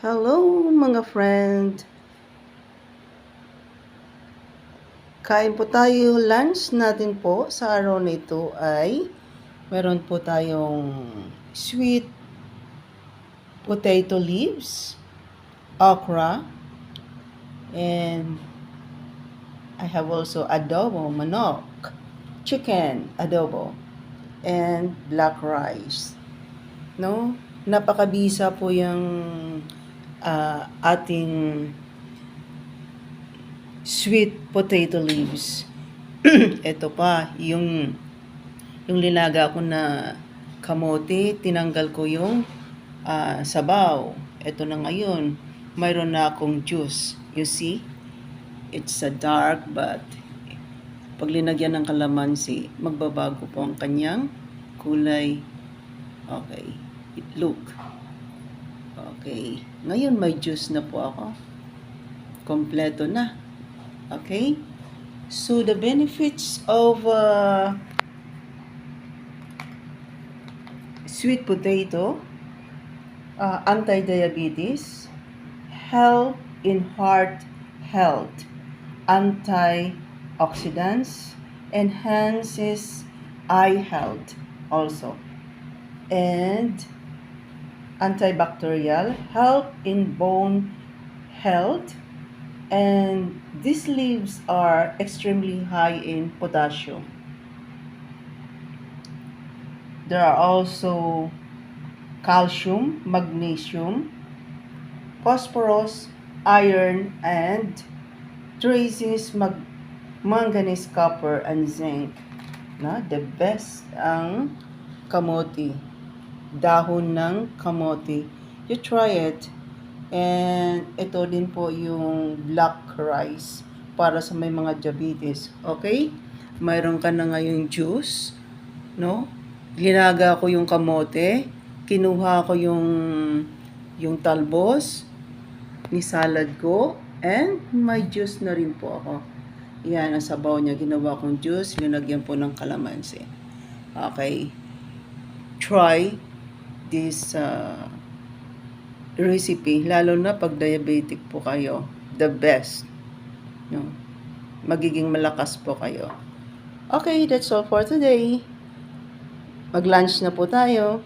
Hello mga friend! Kain po tayo. Lunch natin po sa araw na ito ay meron po tayong sweet potato leaves, okra, and I have also adobo manok, chicken adobo, and black rice. No? Napakabisa po yung ating sweet potato leaves. Ito pa, yung linaga ko na kamote, tinanggal ko yung sabaw. Ito na ngayon, mayroon na akong juice. You see? It's a dark but pag linagyan ng kalamansi, magbabago po ang kanyang kulay. Okay. Look. Okay. Ngayon may juice na po ako. Kompleto na. Okay? So the benefits of sweet potato, anti-diabetes, help in heart health, antioxidants, enhances eye health also, and antibacterial, help in bone health, and these leaves are extremely high in potassium. There are also calcium, magnesium, phosphorus, iron, and traces manganese, copper, and zinc. The best ang kamote. Dahon ng kamote. You try it. And ito din po yung black rice para sa may mga diabetes. Okay? Mayroon ka na ngayong juice. No? Ginaga ko yung kamote. Kinuha ko yung talbos. Nisalad ko. And may juice na rin po ako. Yan, ang sabaw niya. Ginawa kong juice. Linagyan po ng kalamansi. Okay? Try this recipe, lalo na pag diabetic po kayo. The best. No? Magiging malakas po kayo. Okay, that's all for today. Mag-lunch na po tayo.